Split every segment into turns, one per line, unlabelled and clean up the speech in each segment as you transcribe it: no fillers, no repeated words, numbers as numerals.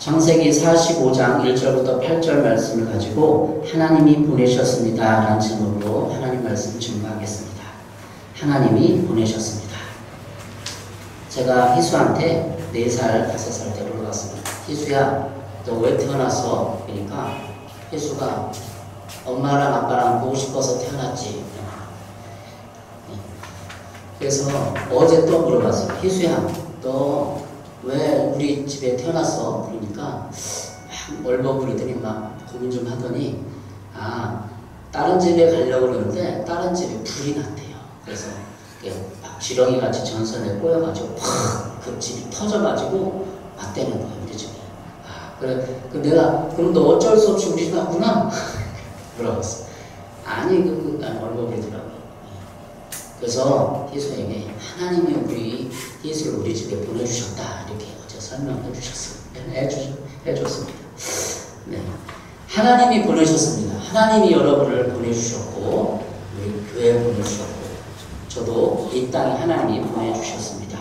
창세기 45장 1절부터 8절 말씀을 가지고 하나님이 보내셨습니다 라는 제목으로 하나님 말씀 증거하겠습니다. 하나님이 보내셨습니다. 제가 희수한테 4살, 5살 때 물어봤습니다. 희수야, 너 왜 태어났어? 그러니까 희수가 엄마랑 아빠랑 보고 싶어서 태어났지. 그래서 어제 또 물어봤어요. 희수야, 너 왜 우리 집에 태어났어? 그러니까 막 얼버무리더니 막 고민 좀 하더니 다른 집에 가려고 그러는데 다른 집에 불이 났대요. 그래서 막 지렁이 같이 전선에 꼬여가지고 팍 그 집이 터져가지고 맞대는 거예요, 우리 집에. 그래, 내가 그럼 너 어쩔 수 없이 우리 집 왔구나? 물어봤어. 아니 얼버무리더라고요. 그래서 희수에게 하나님이 우리 예수를 우리 집에 보내주셨다 이렇게 어제 설명해 해줬습니다. 네. 하나님이 보내셨습니다. 하나님이 여러분을 보내주셨고 우리 교회에 보내주셨고 저도 이 땅에 하나님이 보내주셨습니다.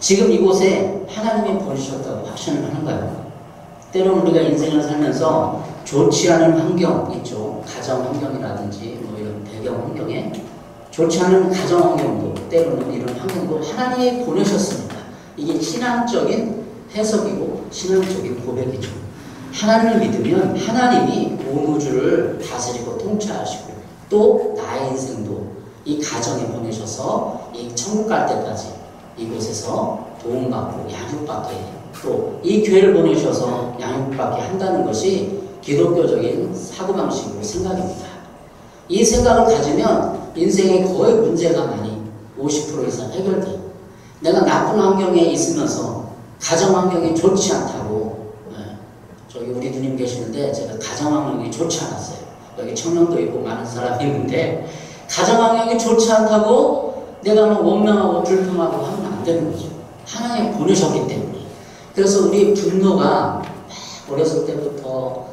지금 이곳에 하나님이 보내주셨다고 확신을 하는가요? 때로는 우리가 인생을 살면서 좋지 않은 환경 있죠. 가정 환경이라든지 뭐 이런 배경 환경에 좋지 않은 가정 환경도 때로는 이런 환경도 하나님이 보내셨습니다. 이게 신앙적인 해석이고 신앙적인 고백이죠. 하나님을 믿으면 하나님이 온 우주를 다스리고 통치하시고 또 나의 인생도 이 가정에 보내셔서 이 천국 갈 때까지 이곳에서 도움받고 양육받게 또 이 교회를 보내셔서 양육받게 한다는 것이 기독교적인 사고방식이고 생각입니다. 이 생각을 가지면 인생에 거의 문제가 많이 50% 이상 해결돼요. 내가 나쁜 환경에 있으면서 가정 환경이 좋지 않다고 저기 우리 누님 계시는데 제가 가정 환경이 좋지 않았어요. 여기 청년도 있고 많은 사람이 있는데 가정 환경이 좋지 않다고 내가 원망하고 불평하고 하면 안 되는 거죠. 하나님 보내셨기 때문에. 그래서 우리 분노가 어렸을 때부터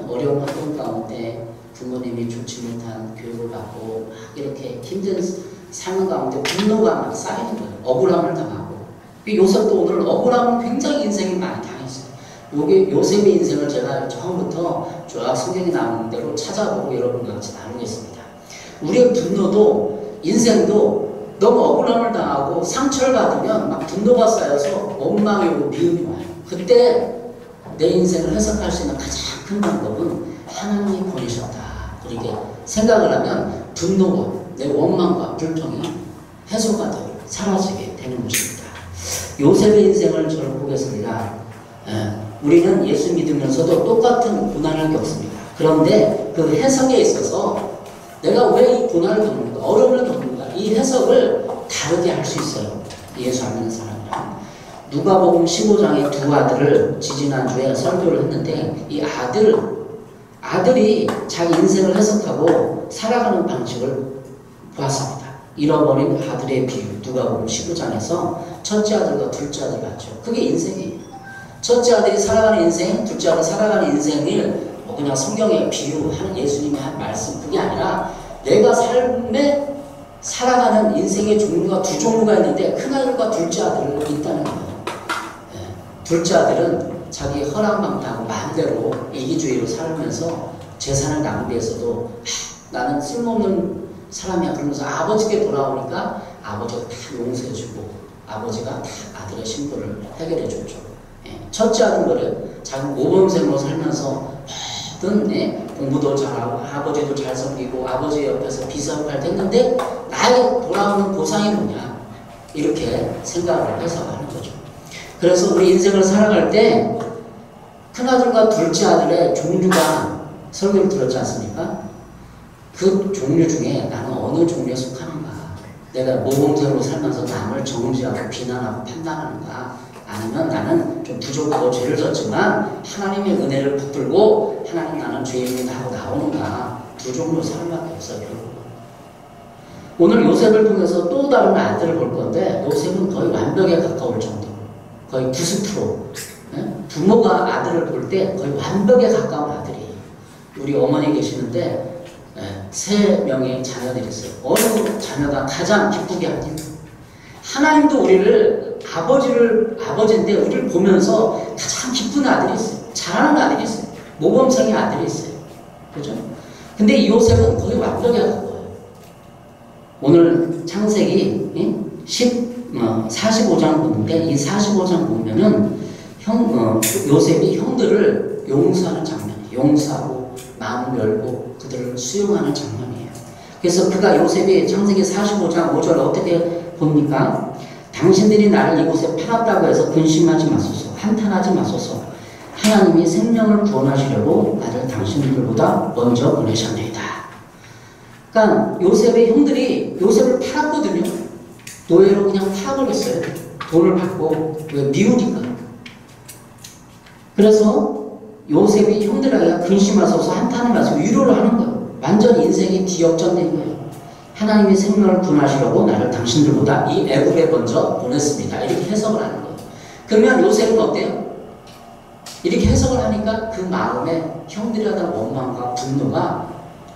어려운 환경 가운데 부모님이 좋지 못한 교육을 받고 막 이렇게 힘든 삶 가운데 분노가 막 쌓이는 거예요. 억울함을 당하고. 요셉도 오늘 억울함을 굉장히 인생이 많이 당했어요. 요셉의 인생을 제가 처음부터 쭉 성경에 나오는 대로 찾아보고 여러분과 같이 나누겠습니다. 우리의 분노도 인생도 너무 억울함을 당하고 상처를 받으면 막 분노가 쌓여서 원망이 오고 미움이 와요. 그때 내 인생을 해석할 수 있는 가장 큰 방법은 하나님이 보내셨다. 이렇게 생각을 하면 분노가 내 원망과 불평이 해소가 되고 사라지게 되는 것입니다. 요셉의 인생을 저는 보겠습니다. 우리는 예수 믿으면서도 똑같은 고난을 겪습니다. 그런데 그 해석에 있어서 내가 왜 이 고난을 겪는가, 어려움을 겪는가, 이 해석을 다르게 할 수 있어요. 예수 안 믿는 사람이랑. 누가복음 15장의 두 아들을 지지난주에 설교를 했는데 이 아들이 자기 인생을 해석하고 살아가는 방식을 보았습니다. 잃어버린 아들의 비유, 누가복음 15장에서 첫째 아들과 둘째 아들 같죠. 그게 인생이에요. 첫째 아들이 살아가는 인생, 둘째 아들이 살아가는 인생을 그냥 성경에 비유하는 예수님이 한 말씀, 그게 아니라 내가 삶에 살아가는 인생의 종류가 두 종류가 있는데 큰아들과 둘째 아들은 있다는 거예요. 둘째 아들은 자기 허락망타하고 마음대로 이기주의로 살면서 재산을 낭비해서도 나는 쓸모없는 사람이야 그러면서 아버지께 돌아오니까 아버지가 다 용서해주고 아버지가 다 아들의 신분을 해결해줬죠. 첫째 아들은 뭐래요? 자기 모범생으로 살면서 모든 공부도 잘하고 아버지도 잘 섬기고 아버지 옆에서 비서역할도 했는데 나의 돌아오는 보상이 뭐냐 이렇게 생각을 해석하는 거죠. 그래서 우리 인생을 살아갈 때 큰아들과 둘째 아들의 종류가 설교를 들었지 않습니까? 그 종류 중에 나는 어느 종류에 속하는가? 내가 모범생으로 살면서 남을 정죄하고 비난하고 판단하는가? 아니면 나는 좀 부족하고 죄를 졌지만 하나님의 은혜를 붙들고 하나님 나는 죄인이다 하고 나오는가? 두 종류 사람밖에 없어요. 오늘 요셉을 통해서 또 다른 아들을 볼 건데 요셉은 거의 완벽에 가까울 정도 거의 90% 부모가 아들을 볼 때 거의 완벽에 가까운 아들이에요. 우리 어머니 계시는데 3명의 자녀들이 있어요. 어느 자녀가 가장 기쁘게 하냐? 하나님도 우리를 아버지인데 우리를 보면서 가장 기쁘게 이쁜 아들이 있어요. 잘하는 아들이 있어요. 모범생의 아들이 있어요. 그죠? 근데 이 요셉은 거의 완벽하게 거예요. 오늘 창세기 45장 보는데 이 45장 보면은 요셉이 형들을 용서하는 장면이에요. 용서하고 마음을 열고 그들을 수용하는 장면이에요. 그래서 그가 요셉이 창세기 45장 5절 어떻게 봅니까? 당신들이 나를 이곳에 팔았다고 해서 근심하지 마소서, 한탄하지 마소서. 하나님이 생명을 구원하시려고 나를 당신들보다 먼저 보내셨나이다. 그러니까 요셉의 형들이 요셉을 팔았거든요. 노예로 그냥 파버렸어요. 돈을 받고. 왜? 미우니까. 그래서 요셉이 형들에게 근심하소서, 한탄을 마시고 위로를 하는 거예요. 완전 인생이 뒤역전된 거예요. 하나님이 생명을 구원하시려고 나를 당신들보다 이 애굽에 먼저 보냈습니다. 이렇게 해석을 하는 거예요. 그러면 요셉은 어때요? 이렇게 해석을 하니까 그 마음에 형들에 대한 원망과 분노가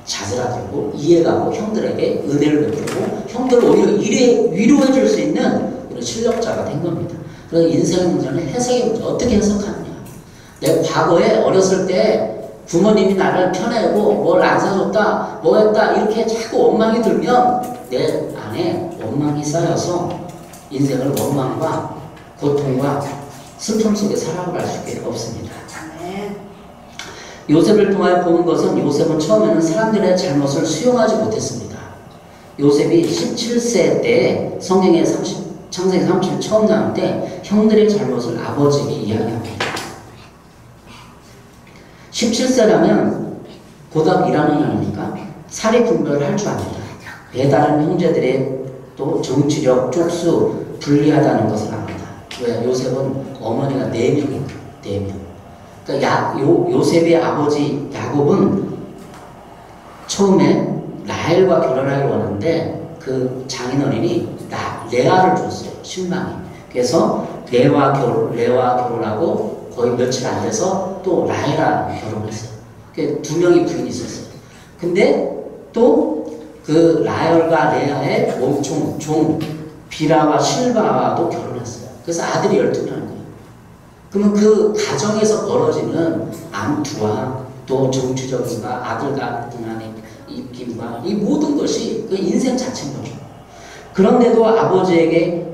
자제라되고 이해가고 형들에게 은혜를 베풀고 형들을 오히려 위로해 줄 수 있는 그런 실력자가 된 겁니다. 그래서 인생 문제는 해석의 문제. 어떻게 해석하느냐. 내 과거에 어렸을 때 부모님이 나를 편애하고 뭘 안 사줬다, 뭐 했다 이렇게 자꾸 원망이 들면 내 안에 원망이 쌓여서 인생을 원망과 고통과 슬픔 속에 살아갈 수밖에 없습니다. 요셉을 통하여 보는 것은 요셉은 처음에는 사람들의 잘못을 수용하지 못했습니다. 요셉이 17세 때 성경의 창세기 37 처음 나올 때 형들의 잘못을 아버지에게 이야기합니다. 17세라면 고등학교 1학년이 아니니까 사리 분별할 줄 압니다. 배다른 형제들의 또 정치력, 쪽수 불리하다는 것을 압니다. 왜? 요셉은 어머니가 4명이거든요. 4명. 그러니까 요셉의 아버지 야곱은 처음에 라헬과 결혼하기 원하는데 그 장인어른이 레아를 줬어요. 신랑이. 그래서 레아와 결혼하고 거의 며칠 안 돼서 또 라헬과 결혼했어요. 그 2명의 부인이 있었어요. 근데 또 그 라헬과 레아의 몸종, 비라와 실바와도 결혼했어요. 그래서 아들이 12명인 거예요. 그러면 그 가정에서 벌어지는 암투와 또 정치적인과 아들 같은 입김과 이 모든 것이 그 인생 자체인 거죠. 그런데도 아버지에게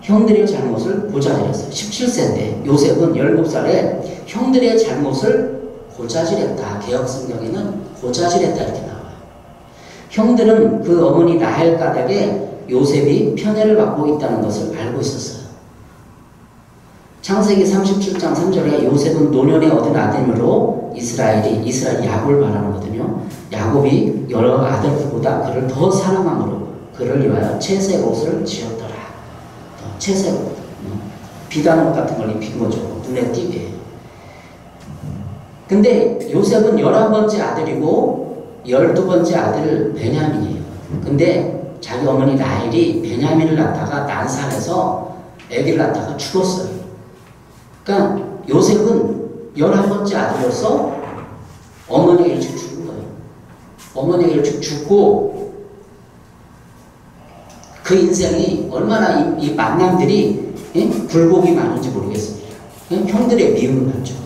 형들의 잘못을 고자질했어요. 17세인데 요셉은 17살에 형들의 잘못을 고자질했다. 개혁성경에는 고자질했다 이렇게 나와요. 형들은 그 어머니 라헬 가닥에 요셉이 편애를 받고 있다는 것을 알고 있었어요. 창세기 37장 3절에 요셉은 노년에 얻은 아들로 이스라엘 야곱을 말하거든요. 야곱이 여러 아들들보다 그를 더 사랑함으로 그를 위하여 채색 옷을 지었더라. 채색 옷, 비단옷 같은 걸 입힌 거죠. 눈에 띄게. 근데 요셉은 11번째 아들이고 12번째 아들 베냐민이에요. 근데 자기 어머니 라헬이 베냐민을 낳다가 난산해서 아기를 낳다가 죽었어요. 그러니까 요셉은 11번째 아들로서 어머니가 일찍 죽은 거예요. 어머니가 일찍 죽고 그 인생이 얼마나 이 만남들이 굴곡이 많은지 모르겠습니다. 형들의 미움을 받죠.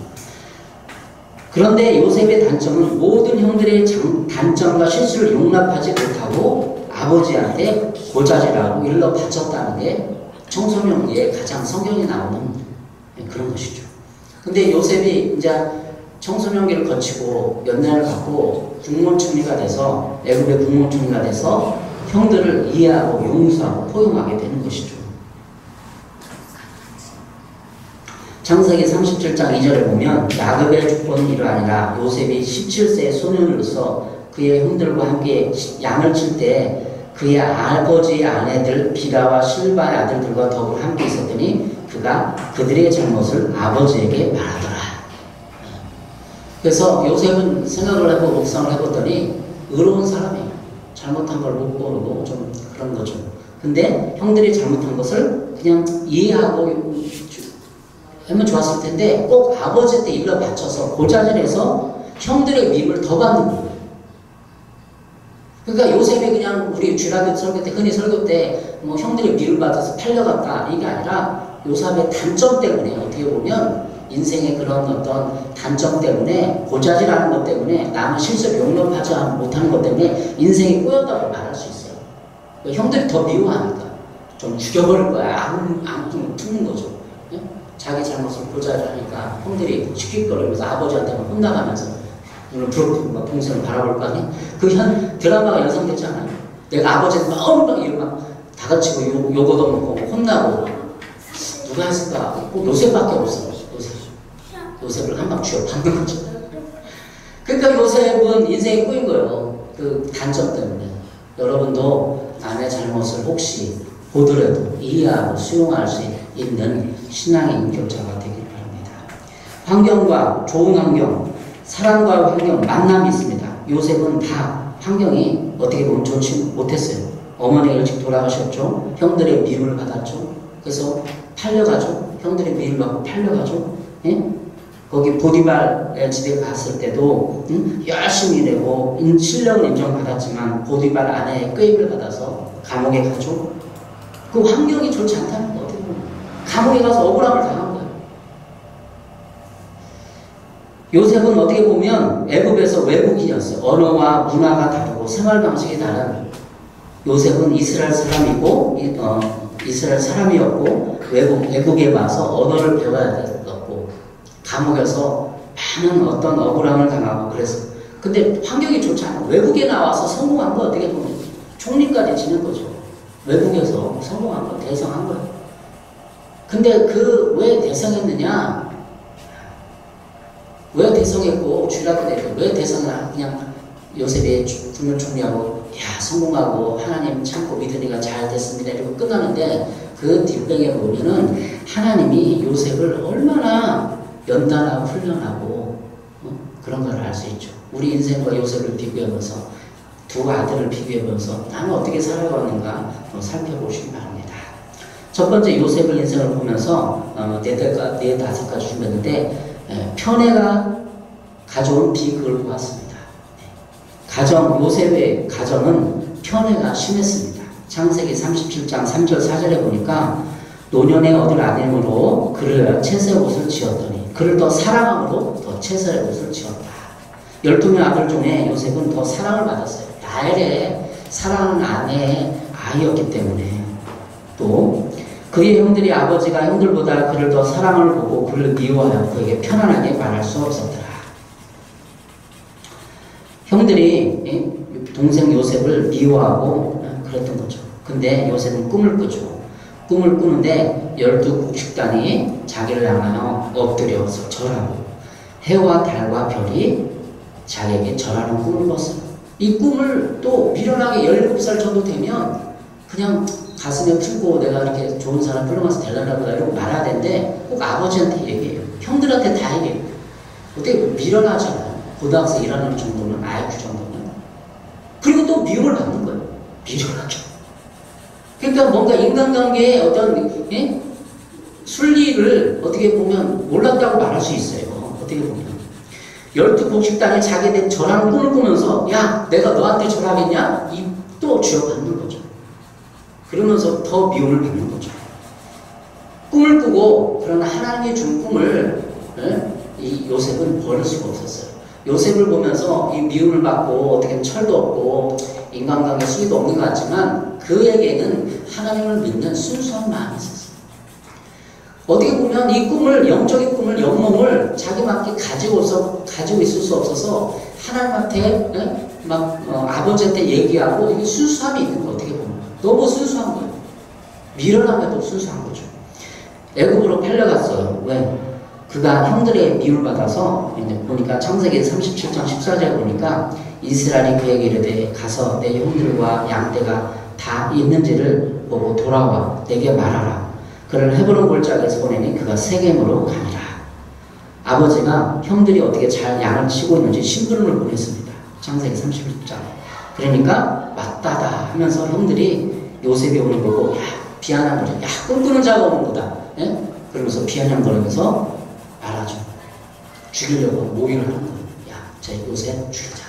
그런데 요셉의 단점은 모든 형들의 단점과 실수를 용납하지 못하고 아버지한테 고자질하고 일러 바쳤다는 게 청소년기에 가장 성경에 나오는 그런 것이죠. 근데 요셉이 이제 청소년기를 거치고 연년을 갖고 국무총리가 돼서 애굽의 국무총리가 돼서 형들을 이해하고 용서하고 포용하게 되는 것이죠. 창세기 37장 2절에 보면 야곱의 조건은 이러하니라. 요셉이 17세의 소년으로서 그의 형들과 함께 양을 칠 때 그의 아버지의 아내들 비라와 실바의 아들들과 더불어 함께 있었더니 그가 그들의 잘못을 아버지에게 말하더라. 그래서 요셉은 생각을 해보고 묵상을 해봤더니 의로운 사람이에요. 잘못한 걸 못 모르고 좀 그런 거죠. 근데 형들이 잘못한 것을 그냥 이해하고 하면 좋았을 텐데 꼭 아버지 때 일러 바쳐서 고자질해서 형들의 미움을 더 받는 거예요. 그러니까 요셉이 그냥 우리 쥐라교 설교 때 흔히 설교 때 형들의 미움을 받아서 팔려갔다 이게 아니라 요셉의 단점 때문에 어떻게 보면 인생의 그런 어떤 단점 때문에, 고자질하는 것 때문에, 남의 실수를 용납하지 못하는 것 때문에 인생이 꼬였다고 말할 수 있어요. 형들이 더 미워하니까 좀 죽여버릴 거야. 앙 푸는 거죠. 예? 자기 잘못을 고자질하니까 형들이 씩씩거리면서 아버지한테만 혼나가면서 물론 부럽고 막 동생을 바라볼 거 아니에요? 드라마가 연상됐지 않아요? 내가 아버지한테 막 이러고 다 같이고 욕 얻어먹고 혼나고 누가 했을까? 꼭 요셉밖에 없어. 요셉을 한 방 쥐어받는 거죠. 그러니까 요셉은 인생이 꼬인 거예요. 그 단점 때문에. 여러분도 남의 잘못을 혹시 보더라도 이해하고 수용할 수 있는 신앙의 인격자가 되길 바랍니다. 환경과 좋은 환경, 사랑과 환경, 만남이 있습니다. 요셉은 다 환경이 어떻게 보면 좋지 못했어요. 어머니가 일찍 돌아가셨죠. 형들의 미움을 받았죠. 그래서 팔려가죠. 형들의 미움을 받고 팔려가죠. 예? 거기 보디발 집에 갔을 때도 열심히 일하고 실력은 인정받았지만 보디발 아내의 꾀입을 받아서 감옥에 가죠. 그 환경이 좋지 않다는 거 어떻게 보면 감옥에 가서 억울함을 당한 거예요. 요셉은 어떻게 보면 애굽에서 외국인이었어요. 언어와 문화가 다르고 생활 방식이 다른 요셉은 이스라엘 사람이었고 외국에 와서 언어를 배워야 됐었고 감옥에서 많은 어떤 억울함을 당하고 그래서 근데 환경이 좋지 않아. 외국에 나와서 성공한 거 어떻게 보면 총리까지 지낸 거죠. 외국에서 성공한 거 대성한 거예요. 근데 왜 대성했느냐? 왜 대성했고 주일학교 때도 왜 대성을 그냥 요셉이 국무총리하고 야 성공하고 하나님 참고 믿으니까 잘 됐습니다 이러고 끝나는데 그 뒷배경에 보면은 하나님이 요셉을 얼마나 연단하고 훈련하고 그런 걸 알 수 있죠. 우리 인생과 요셉을 비교하면서 두 아들을 비교하면서 나는 어떻게 살아가는가 살펴보시기 바랍니다. 첫 번째 요셉의 인생을 보면서 네 다섯 가지 준비했는데 편애가 가져온 비극을 보았습니다. 요셉의 가정은 편애가 심했습니다. 창세기 37장 3절 4절에 보니까 노년에 얻을 아내므로 그를 채색의 옷을 지었더니 그를 더 사랑함으로 더 채색의 옷을 지었다. 12명 아들 중에 요셉은 더 사랑을 받았어요. 라헬의 사랑하는 아내의 아이였기 때문에 또 그의 형들이 아버지가 형들보다 그를 더 사랑을 보고 그를 미워하여 그에게 편안하게 말할 수 없었더라. 형들이 동생 요셉을 미워하고 그랬던 거죠. 근데 요셉은 꿈을 꾸죠. 꿈을 꾸는데 12곡식단이 자기를 향하여 엎드려서 절하고 해와 달과 별이 자기에게 절하는 꿈을 꿨어요. 이 꿈을 또 미련하게 17살 정도 되면 그냥 가슴에 품고 내가 이렇게 좋은 사람 끌어가서 데려가라고 이러고 말아야 되는데 꼭 아버지한테 얘기해요. 형들한테 다 얘기해요. 어떻게 미련하잖아요. 고등학생 1학년 정도는 IQ 정도는. 그리고 또 미움을 받는 거예요. 미련하게. 그러니까 뭔가 인간관계의 어떤 순리를 어떻게 보면 몰랐다고 말할 수 있어요. 어떻게 보면 12곡식단이 자기한테 절하는 꿈을 꾸면서 야 내가 너한테 절하겠냐? 또 쥐어받는 거죠. 그러면서 더 미움을 받는 거죠. 꿈을 꾸고 그러나 하나님이 준 꿈을 이 요셉은 버릴 수가 없었어요. 요셉을 보면서 이 미움을 받고 어떻게 철도 없고 인간관계 수위도 없는 것 같지만 그에게는 하나님을 믿는 순수한 마음이 있었어요. 어떻게 보면 이 꿈을 영적인 꿈을 영몽을 자기밖에 가지고 있을 수 없어서 하나님한테 아버지한테 얘기하고 이게 순수함이 있는 거 어떻게 보면 너무 순수한 거예요. 미련함에도 순수한 거죠. 애굽으로 팔려갔어요. 왜? 그가 형들의 미움을 받아서 이제 보니까 창세기 37장 14절에 보니까 이스라엘이 그에게 이르되 가서 내 형들과 양떼가 다 있는지를 보고 돌아와 내게 말하라. 그를 헤브론 골짜기에서 보내니 그가 세겜으로 가니라. 아버지가 형들이 어떻게 잘 양을 치고 있는지 심부름을 보냈습니다. 창세기 31장. 그러니까 맞다다 하면서 형들이 요셉이 오는 거고 야 비아냥거려. 야 꿈꾸는 자가 오는 거다. 예? 그러면서 비아냥거리면서 말하죠. 죽이려고 모의를 하는 거예요. 야 제 요셉 죽이자.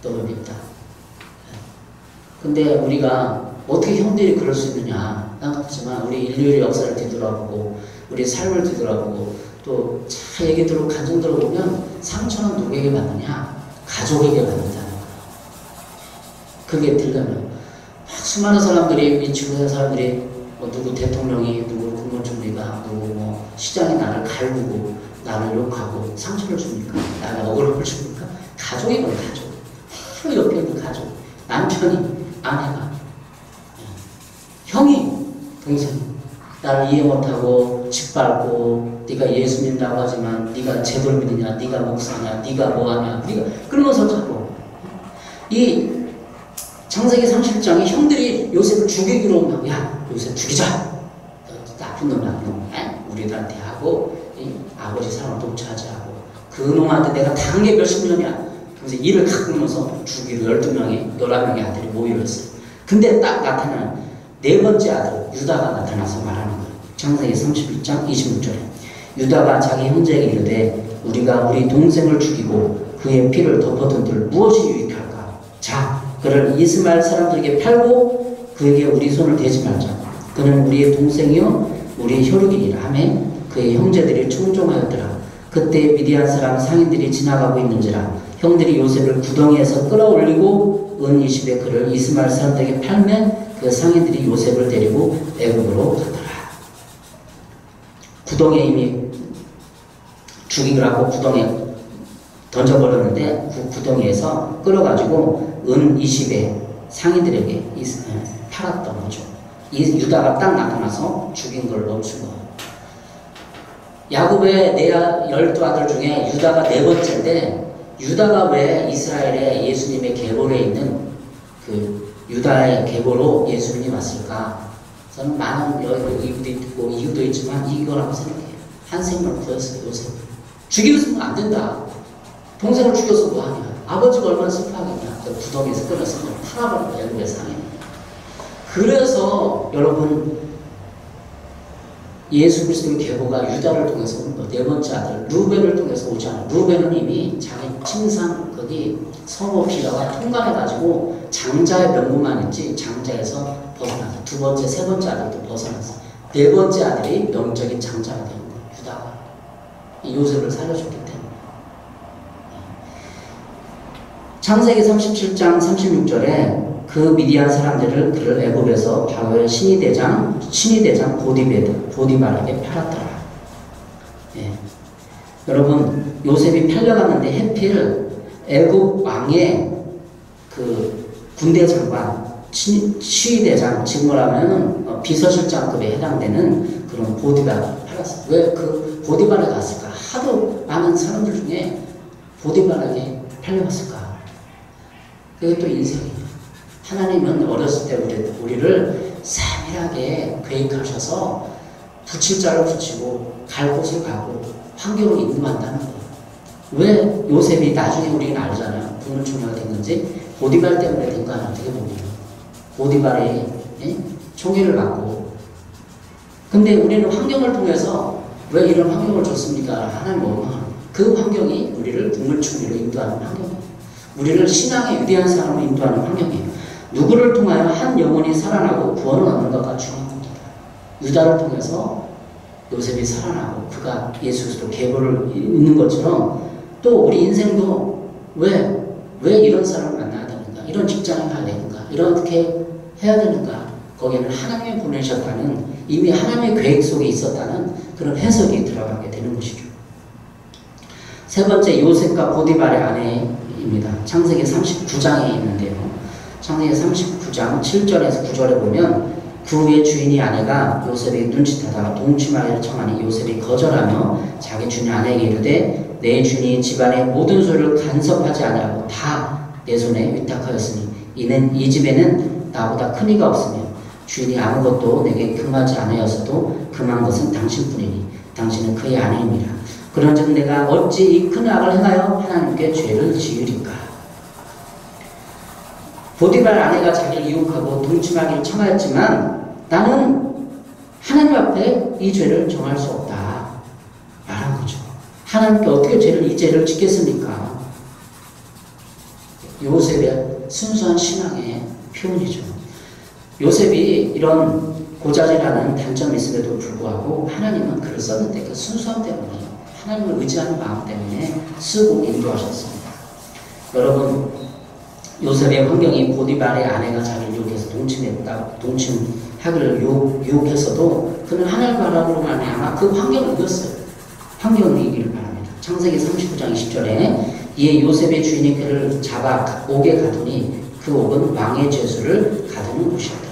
너를 믿다. 근데 우리가 어떻게 형들이 그럴 수 있느냐 생각하지만 우리 인류의 역사를 뒤돌아보고 우리 삶을 뒤돌아보고 또 잘 얘기 간증 들어보면 상처는 누구에게 받느냐? 가족에게 받는다는 거예요. 그게 들려면 막 수많은 사람들이, 이 지구의 사람들이 뭐 누구 대통령이, 누구 국무총리가, 누구 뭐 시장이 나를 갈구고 나를 욕하고 상처를 줍니까? 나를 억울함을 줍니까? 가족이건 가족. 바로 옆에 있는 가족. 남편이, 아내가, 형이, 동생이 나를 이해 못하고 짓밟고, 네가 예수 믿는다고 하지만 네가 제대로 믿느냐, 네가 목사냐, 네가 뭐하냐, 네가 그러면서 자꾸 이 창세기 30장에 형들이 요셉을 죽이기로 막, 야 요셉 죽이자, 나쁜 놈이야 우리들한테 하고 아버지 사랑을 독차지 하고 그 놈한테 내가 당한 게 몇십 년이야. 그래서 이를 깎으면서 죽이로 12명의 11명의 아들이 모이었어요. 근데 딱 나타나는 네 번째 아들 유다가 나타나서 말하는 거예요. 창세기 31장 26절에 유다가 자기 형제에게 이르되 우리가 우리 동생을 죽이고 그의 피를 덮어둔들 무엇이 유익할까? 자, 그를 이스마엘 사람들에게 팔고 그에게 우리 손을 대지 말자. 그는 우리의 동생이요 우리의 혈육이니라 하매 그의 형제들이 청종하였더라. 그때 미디안 사람 상인들이 지나가고 있는지라 형들이 요셉을 구덩이에서 끌어올리고 은 20에 그를 이스마엘 사람들에게 팔매 그 상인들이 요셉을 데리고 애굽으로 가더라. 구덩이에 이미 죽이라고 구덩이에 던져버렸는데 그 구덩이에서 끌어가지고 은 20에 상인들에게 팔았던 거죠. 이 유다가 딱 나타나서 죽인 걸 멈춘 거예요. 야곱의 12아들 중에 유다가 네 번째인데 유다가 왜 이스라엘의 예수님의 계보에 있는 그 유다의 계보로 예수님이 왔을까? 저는 많은 이유도 있고 이유도 있지만 이거라고 생각해요. 한 생을 구했어요. 요셉 죽이면 안 된다. 동생을 죽여서 뭐하냐. 아버지가 얼마나 슬퍼하겠냐. 구덩이에서 끌어서 팔아버린 애굽의 상인. 그래서 여러분 예수 그리스도의 계보가 유다를 통해서 온 거. 네 번째 아들 루벤을 통해서 오지 않아요. 루벤은 이미 자기 침상 거기 성읍 비라가 통과해가지고 장자의 명분만 있지 장자에서 벗어났어. 두 번째, 세 번째 아들도 벗어났어. 네 번째 아들이 영적인 장자가 되는 거예요. 유다가 이 요셉을 살려줬기 때문에. 창세기 37장 36절에 그 미디안 사람들을 그를 애굽에서 바로의 신이 대장 보디발에게 팔았더라. 예. 여러분 요셉이 팔려갔는데 해필 애굽 왕의 그 군대 장관 시위대장 지금 뭐라면 비서실장급에 해당되는 그런 보디발을 팔았어요. 왜 그 보디발에 갔을까? 하도 많은 사람들 중에 보디발에게 팔려갔을까? 그게 또 인생이에요. 하나님은 어렸을 때 우리를 세밀하게 계획하셔서 붙일 자를 붙이고 갈 곳을 가고 환경을 인도한다는 거예요. 왜 요셉이 나중에 우리는 알잖아요. 국무총리가 된 건지 보디발 때문에 된 거 아니에요. 어떻게 보면 보디발이 총애를 받고 근데 우리는 환경을 통해서 왜 이런 환경을 줬습니까? 하나님 그 환경이 우리를 국무총리로 인도하는 환경이에요. 우리를 신앙의 위대한 사람으로 인도하는 환경이에요. 누구를 통하여 한 영혼이 살아나고 구원을 얻는 것과 중요한 겁니다. 유다를 통해서 요셉이 살아나고 그가 예수 그리스도 계보를 잇는 것처럼 또 우리 인생도 왜 이런 사람을 만나야 되는가? 이런 직장에 가야 되는가? 이렇게 해야 되는가? 거기에는 하나님이 보내셨다는 이미 하나님의 계획 속에 있었다는 그런 해석이 들어가게 되는 것이죠. 세 번째 요셉과 보디발의 아내입니다. 창세기 39장에 있는데요. 창세기 39장 7절에서 9절에 보면 그 후에 주인이 아내가 요셉에게 눈치타다가 동침하기를 청하니 요셉이 거절하며 자기 주인 아내에게 이르되 내 주인이 집안의 모든 소리를 간섭하지 아니하고 다 내 손에 위탁하였으니 이는 이 집에는 나보다 큰 이가 없으며 주인이 아무것도 내게 금하지 아니하였어도 금한 것은 당신뿐이니 당신은 그의 아내입니다. 그런즉 내가 어찌 이 큰 악을 행하여 하나님께 죄를 지으리까? 보디발 아내가 자기를 유혹하고 동침하기를 청하였지만 나는 하나님 앞에 이 죄를 정할 수 없다 말한 거죠. 하나님께 어떻게 이 죄를 짓겠습니까? 요셉의 순수한 신앙의 표현이죠. 요셉이 이런 고자질하는 단점이 있음에도 불구하고 하나님은 그를 썼는데 그 순수함 때문에 하나님을 의지하는 마음 때문에 쓰고 인도하셨습니다. 여러분, 요셉의 환경이 포디발의 아내가 자기를 유혹해서 동침하기를 유혹해서도 그는 하늘 바람으로 말미암아 그 환경을 이겼어요. 환경을 이기를 바랍니다. 창세기 39장 20절에 이에 요셉의 주인이 그를 잡아 옥에 가두니 그 옥은 왕의 죄수를 가두는 곳이었더라.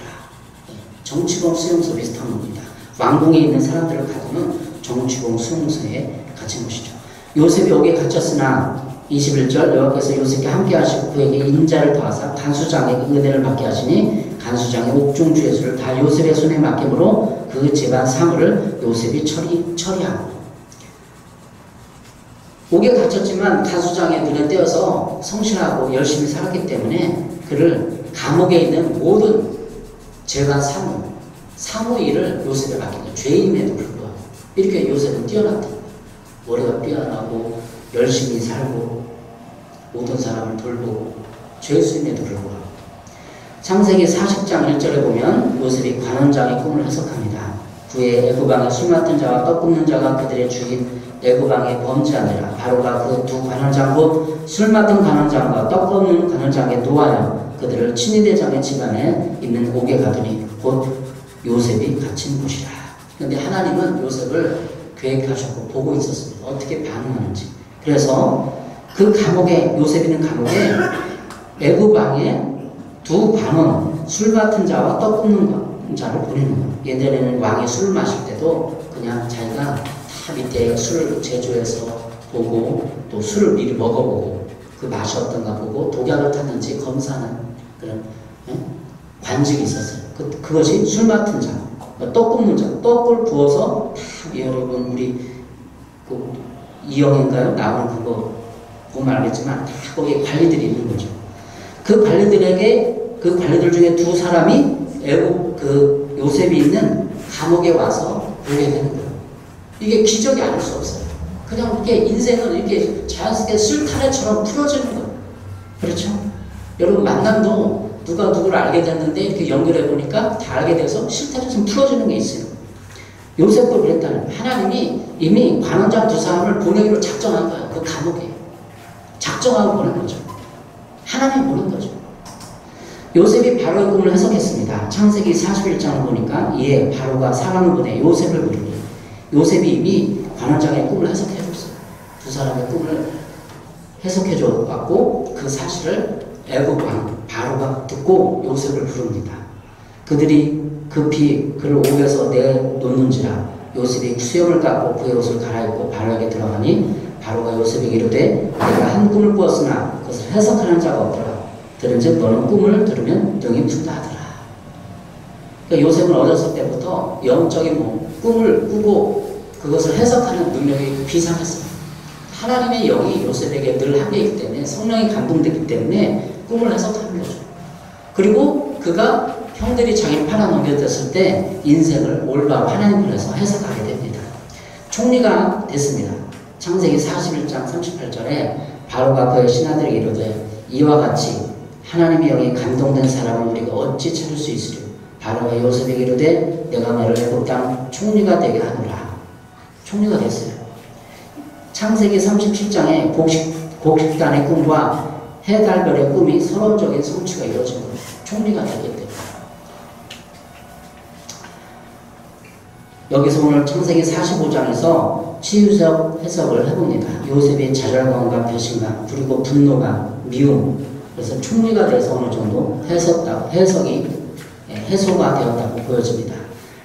정치범 수용소 비슷한 겁니다. 왕궁에 있는 사람들을 가두는 정치범 수용소에 갇힌 것이죠. 요셉이 옥에 갇혔으나 21절 여호와께서 요셉과 함께 하시고 그에게 인자를 더하사 간수장에게 은혜를 받게 하시니 간수장의 옥중 죄수를 다 요셉의 손에 맡김으로 그 집안 사물을 요셉이 처리하고 옥에 갇혔지만 간수장의 눈에 띄어서 성실하고 열심히 살았기 때문에 그를 감옥에 있는 모든 재반 사무 일을 요셉에 맡긴다. 죄인에도 불구하고 이렇게 요셉은 뛰어났다. 머리가 뛰어나고 열심히 살고 모든 사람을 돌보고 죄수임에도 불구하고 창세기 40장 1절에 보면 요셉이 관원장의 꿈을 해석합니다. 그의 애굽왕의 술 맡은 자와 떡 굽는 자가 그들의 주인 애굽왕의 범죄하니라. 바로가 그 두 관원장 곧 술 맡은 관원장과 떡 굽는 관원장에 놓아여 그들을 친위대장의 집안에 있는 옥에 가두니 곧 요셉이 갇힌 곳이라. 그런데 하나님은 요셉을 계획하셨고 보고 있었습니다. 어떻게 반응하는지. 그래서 그 감옥에 요셉 있는 감옥에 애굽 왕의 두 관원 술 맡은 자와 떡 굽는 자를 보내는 거예요. 옛날에는 왕이 술 마실 때도 그냥 자기가 다 밑에 술 제조해서 보고 또 술을 미리 먹어보고 그 맛이 어떤가 보고 독약을 탔는지 검사하는 그런 관직이 있었어요. 그것이 술 맡은 자, 떡 굽는 자, 떡을 부어서 다 여러분 우리 그 이영인가요? 나오는 그거 보면 알겠지만 다 거기에 관리들이 있는 거죠. 그 관리들 중에 두 사람이 애굽 그 요셉이 있는 감옥에 와서 보게 되는 거예요. 이게 기적이 아닐 수 없어요. 그냥 이렇게 인생은 이렇게 자연스럽게 술타래처럼 풀어지는 거예요. 그렇죠? 여러분 만남도 누가 누구를 알게 됐는데 이렇게 연결해 보니까 다 알게 돼서 실타래처럼 풀어지는 게 있어요. 요셉도 그랬다는 거예요. 하나님이 이미 관원장 두 사람을 보내기로 작정한 거예요. 그 감옥에. 작정하고 보낸 거죠. 하나님이 보낸 거죠. 요셉이 바로의 꿈을 해석했습니다. 창세기 41장을 보니까 이에 바로가 사람을 보내 요셉을 부르니 요셉이 이미 관원장의 꿈을 해석해줬어요. 두 사람의 꿈을 해석해줘갖고 그 사실을 애굽 왕 바로가 듣고 요셉을 부릅니다. 그들이 급히 그를 옥에서 내놓는지라 요셉이 수염을 깎고 그의 옷을 갈아입고 바로에게 들어가니 바로가 요셉에게 이르되 내가 한 꿈을 꾸었으나 그것을 해석하는 자가 없더라. 들은즉 너는 꿈을 들으면 능히 푼다 하더라. 그러니까 요셉은 어렸을 때부터 영적인 꿈을 꾸고 그것을 해석하는 능력이 비상했어요. 하나님의 영이 요셉에게 늘 함께이기 때문에 성령이 감동되기 때문에 꿈을 해석하는 거죠. 그리고 그가 형들이 자기를 팔아넘겼을 때 인생을 올바로 하나님 편에서 해석하게 됩니다. 총리가 됐습니다. 창세기 41장 38절에 바로가 그의 신하들에게 이르되 이와 같이 하나님의 영이 감동된 사람을 우리가 어찌 찾을 수 있으리요. 바로가 요셉에게 이르되 내가 너를 애굽 땅 총리가 되게 하노라. 총리가 됐어요. 창세기 37장에 곡식단의 꿈과 해달별의 꿈이 서론적인 성취가 이루어진 거예요. 총리가 되기 때문에. 여기서 오늘 창세기 45장에서 치유적 해석을 해봅니다. 요셉의 좌절감과 배신감 그리고 분노가 미움 그래서 총리가 돼서 어느 정도 해석이 해소가 되었다고 보여집니다.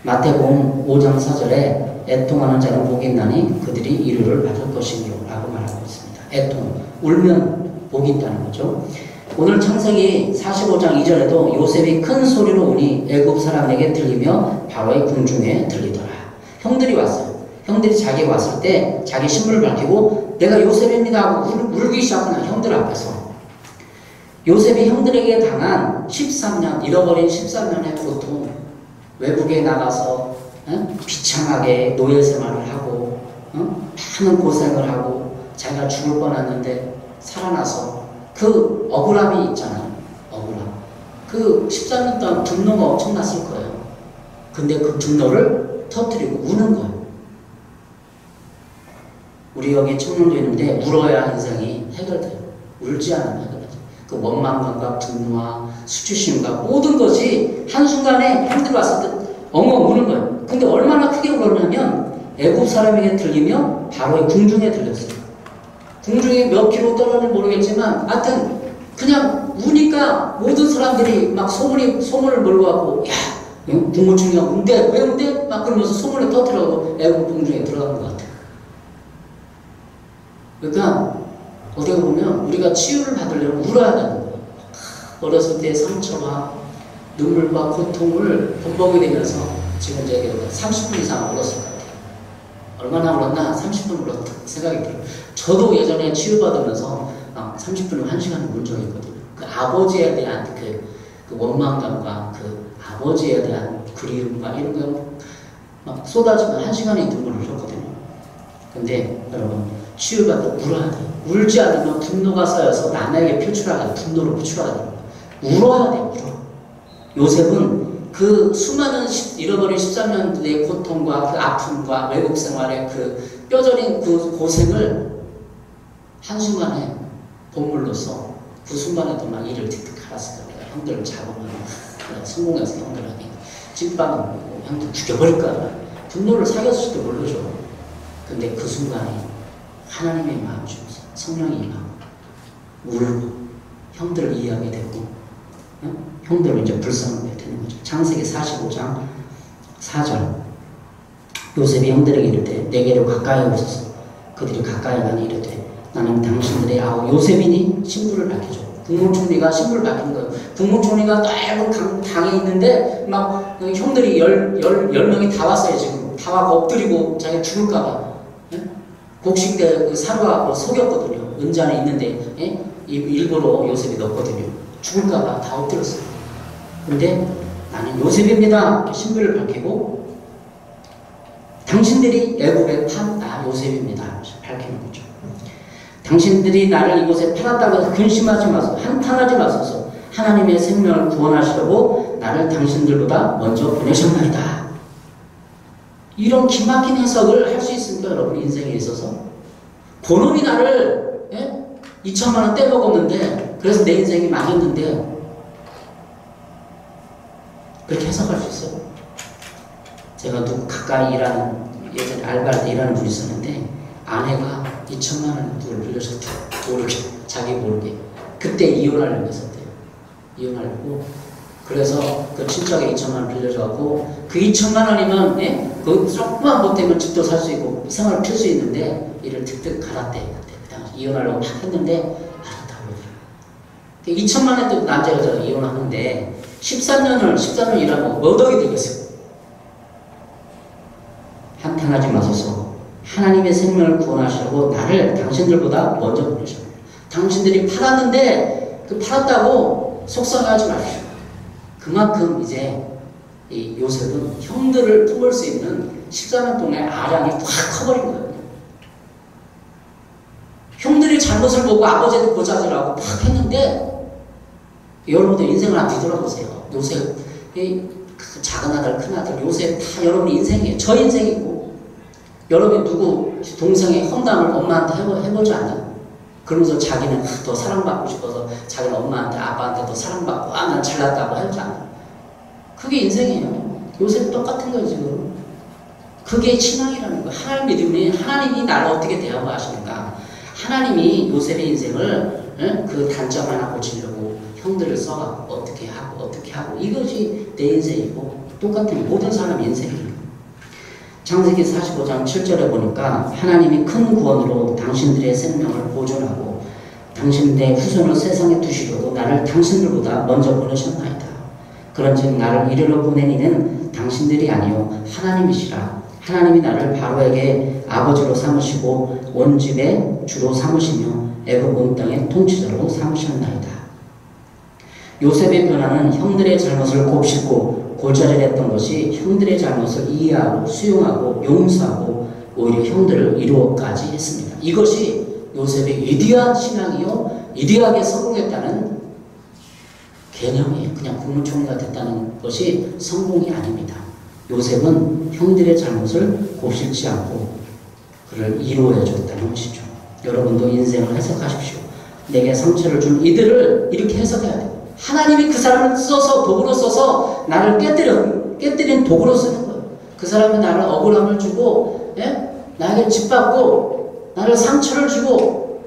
마태복음 5장 4절에 애통하는 자는 복이 있나니 그들이 이루를 받을 것이요 라고 말하고 있습니다. 애통, 울면 복이 있다는 거죠. 오늘 창세기 45장 2절에도 요셉이 큰 소리로 우니 애굽 사람에게 들리며 바로의 궁중에 들리더라. 형들이 왔어요. 형들이 자기 왔을 때 자기 신분을 밝히고 내가 요셉입니다 하고 울기 시작하나 형들 앞에서. 요셉이 형들에게 당한 13년, 잃어버린 13년의 고통, 외국에 나가서 비참하게 노예 생활을 하고 많은 고생을 하고 자기가 죽을 뻔했는데 살아나서 그 억울함이 있잖아요. 억울함. 그 13년 동안 분노가 엄청났을 거예요. 근데 그 분노를 터뜨리고 우는 거예요. 우리 여기 청년도 있는데 울어야 인생이 해결돼요. 울지 않으면 해결되죠. 그 원망감과 분노와 수치심과 모든 것이 한순간에 형들이 왔을 때 엉엉 우는 거예요. 근데 얼마나 크게 울었냐면 애굽 사람에게 들리며 바로의 궁중에 들렸어요. 궁중이 몇 킬로 떨어지는지 모르겠지만 하여튼 그냥 우니까 모든 사람들이 막 소문을 몰고 왔고 야 국무총리가 운대 왜 운대? 막 그러면서 소문을 터뜨려고 애국 궁중에 들어간 것 같아요. 그러니까 어떻게 보면 우리가 치유를 받으려면 울어야 되는 거예요. 어렸을 때의 상처와 눈물과 고통을 범벅이 되면서 지금 이제 30분 이상 울었을 것 같아요. 얼마나 울었나? 30분 울었다 생각이 들어요. 저도 예전에 치유받으면서 30분을 1시간을 울 적이 있거든요. 그 아버지에 대한 그 원망감과 그 아버지에 대한 그리움과 이런 거 막 쏟아지면 1시간의 눈물을 흘렸거든요. 근데 여러분 치유받고 울어야 돼요. 울지 않으면 분노가 쌓여서 남에게 표출하게 돼요. 분노로 표출하게 돼요. 울어야 돼요. 울어. 요셉은 그 수많은 잃어버린 13년의 고통과 그 아픔과 외국 생활의 그 뼈저린 그 고생을 한순간에 본물로서 그 순간에도 막 이를 틱틱 갈았을 거예요. 형들을 잡으면 성공해서 형들에게 찐빵을 먹고 형들 죽여버릴까 분노를 사겼을지도 모르죠. 근데 그 순간에 하나님의 마음 주면서 성령이 임하고 울고 형들을 이해하게 되고 형들을 이제 불쌍하게 되는 거죠. 창세기 45장 4절 요셉이 형들에게 이르되 내게로 가까이 오소서. 그들이 가까이 가니 이르되 나는 당신들의 아우 요셉이니 신부를 밝혀줘. 국무총리가 신부를 밝힌 거예요. 국무총리가 넓은 당에 있는데 막 형들이 10명이 다 왔어요. 지금 다 와서 엎드리고 자기가 죽을까봐 곡식대 그 사료가 속였거든요. 은잔에 있는데 일부러 요셉이 넣었거든요. 죽을까봐 다 엎드렸어요. 근데 나는 요셉입니다. 신부를 밝히고 당신들이 애굽에 판 나 요셉입니다. 밝히는 거죠. 당신들이 나를 이곳에 팔았다고 해서 근심하지 마소서. 한탄하지 마소서. 하나님의 생명을 구원하시려고 나를 당신들보다 먼저 보내셨나이다. 이런 기막힌 해석을 할 수 있습니까? 여러분 인생에 있어서 본인이 나를 2천만 원 떼먹었는데 그래서 내 인생이 망했는데 그렇게 해석할 수 있어요. 제가 누구 가까이 일하는 예전에 알바할 때 일하는 분이 있었는데 아내가 2천만 원 누굴 빌려줬대. 모르게 자기 모르게 그때 이혼하려고 했었대요. 이혼하려고 그래서 그 친척에 2천만 원 빌려줘갖고 그 2천만 원이면 그 조금만 못되면 집도 살 수 있고 생활을 필 수 있는데 이를 득득 갈았대. 그때 그 당시 이혼하려고 막 했는데 알았다고 그러더라고요. 2천만 원 또 남자 여자가 이혼하는데 13년 일하고 몇 억이 되겠어요. 한탄하지 마소서. 하나님의 생명을 구원하시려고 나를 당신들보다 먼저 보내셨습니다. 당신들이 팔았는데 그 팔았다고 속상해하지 마십시오. 그만큼 이제 이 요셉은 형들을 품을 수 있는 14년 동안의 아량이 확 커버린 거예요. 형들이 잘못을 보고 아버지한테 고자질하고 막 했는데 여러분들 인생을 한번 뒤돌아보세요. 요셉, 그 작은 아들, 큰 아들, 요셉 다 여러분의 인생이에요. 저 인생이고 여러분이 누구 동생의 험담을 엄마한테 해보지 않나? 그러면서 자기는 더 사랑받고 싶어서 자기는 엄마한테 아빠한테 더 사랑받고 난 잘났다고 하지 않나? 그게 인생이에요. 요셉 똑같은 거예요 지금. 그게 신앙이라는 거예요. 하나님 믿음이 하나님이 나를 어떻게 대하고 하시는가? 하나님이 요셉의 인생을 그 단점 하나 고치려고 형들을 써갖고 어떻게 하고 이것이 내 인생이고 똑같은 모든 사람 인생이에요. 창세기 45장 7절에 보니까 하나님이 큰 구원으로 당신들의 생명을 보존하고 당신들의 후손을 세상에 두시려고 나를 당신들보다 먼저 보내셨나이다. 그런즉 나를 이리로 보낸 이는 당신들이 아니요 하나님이시라. 하나님이 나를 바로에게 아버지로 삼으시고 온 집의 주로 삼으시며 애굽 온 땅의 통치자로 삼으셨나이다. 요셉의 변화는 형들의 잘못을 곱씹고 골자리했던 것이 형들의 잘못을 이해하고 수용하고 용서하고 오히려 형들을 이루어까지 했습니다. 이것이 요셉의 위대한 신앙이요 위대하게 성공했다는 개념이에요. 그냥 국무총리가 됐다는 것이 성공이 아닙니다. 요셉은 형들의 잘못을 곱씹지 않고 그를 위로해 줬다는 것이죠. 여러분도 인생을 해석하십시오. 내게 상처를 준 이들을 이렇게 해석해야 돼요. 하나님이 그 사람을 써서 도구로 써서 나를 깨뜨린 도구로 쓰는 거예요. 그 사람이 나를 억울함을 주고 나에게 짓밟고 나를 상처를 주고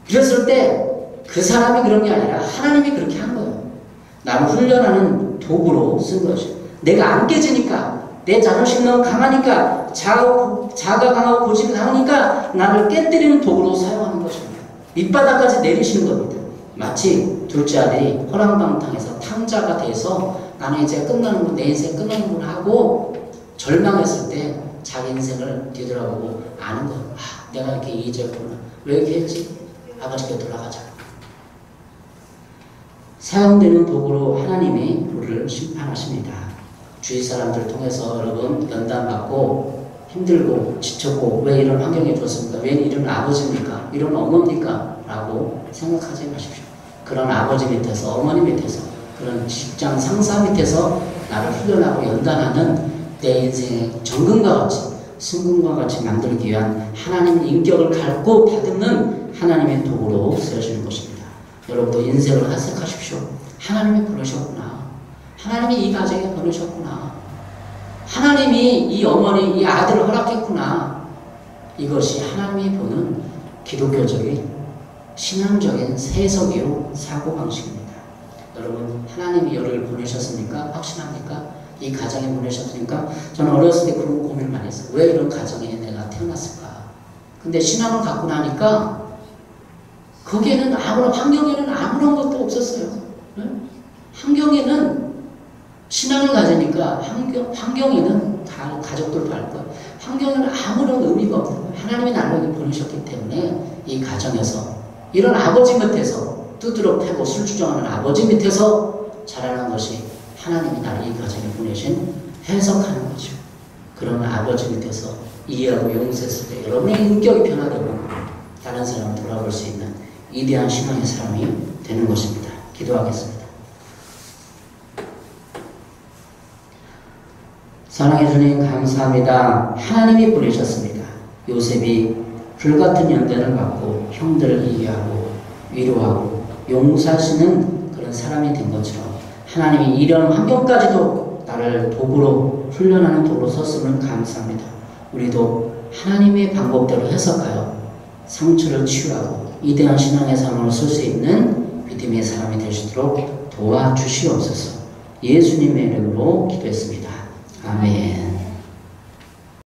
이랬을 때 그 사람이 그런 게 아니라 하나님이 그렇게 한 거예요. 나를 훈련하는 도구로 쓴 거죠. 내가 안 깨지니까 내 자존심은 강하니까 자아가 강하고 고집이 강하니까 나를 깨뜨리는 도구로 사용하는 것입니다. 밑바닥까지 내리시는 겁니다. 마치 둘째 아들이 허랑방탕해서 탕자가 돼서 나는 이제 내 인생 끝나는구나 하고 절망했을 때 자기 인생을 뒤돌아보고 아는 거예요. 내가 이렇게 이의적이구나. 왜 이렇게 했지? 아버지께 돌아가자. 사용되는 도구로 하나님이 우리를 심판하십니다. 주위 사람들을 통해서 여러분 연단받고 힘들고 지쳤고 왜 이런 환경에 줬습니까? 왜 이런 아버지입니까? 이런 어머니까? 라고 생각하지 마십시오. 그런 아버지 밑에서 어머니 밑에서 그런 직장 상사 밑에서 나를 훈련하고 연단하는 내 인생의 정금과 같이 순금과 같이 만들기 위한 하나님의 인격을 갖고 다듬는 하나님의 도구로 쓰여지는 것입니다. 여러분도 인생을 해석하십시오. 하나님이 보내셨구나. 하나님이 이 가정에 보내셨구나. 하나님이 이 어머니, 이 아들을 허락했구나. 이것이 하나님이 보는 기독교적인 신앙적인 세속이요 사고방식입니다. 여러분 하나님이 여러분을 보내셨습니까? 확신합니까? 이 가정에 보내셨습니까? 저는 어렸을 때 그런 고민을 많이 했어요. 왜 이런 가정에 내가 태어났을까? 근데 신앙을 갖고 나니까 거기에는 환경에는 아무런 것도 없었어요. 환경에는 신앙을 가지니까 환경에는 다 가족들도 알 거예요. 환경에는 아무런 의미가 없는 거예요. 하나님이 나를 보내셨기 때문에 이 가정에서 이런 아버지 밑에서 두드러 패고 술 주정하는 아버지 밑에서 자라는 것이 하나님이 나를 이 가정에 보내신 해석하는 거죠. 그런 아버지 밑에서 이해하고 용서했을 때 여러분의 인격이 변화되고 다른 사람을 돌아볼 수 있는 위대한 신앙의 사람이 되는 것입니다. 기도하겠습니다. 사랑해 주님 감사합니다. 하나님이 보내셨습니다. 요셉이 불같은 연단을 받고 형들을 이해하고 위로하고 용서하시는 그런 사람이 된 것처럼 하나님이 이런 환경까지도 나를 도구로 훈련하는 도구로 썼음을 감사합니다. 우리도 하나님의 방법대로 해석하여 상처를 치유하고 위대한 신앙의 삶을 쓸 수 있는 믿음의 사람이 되시도록 도와주시옵소서. 예수님의 이름으로 기도했습니다. 아멘.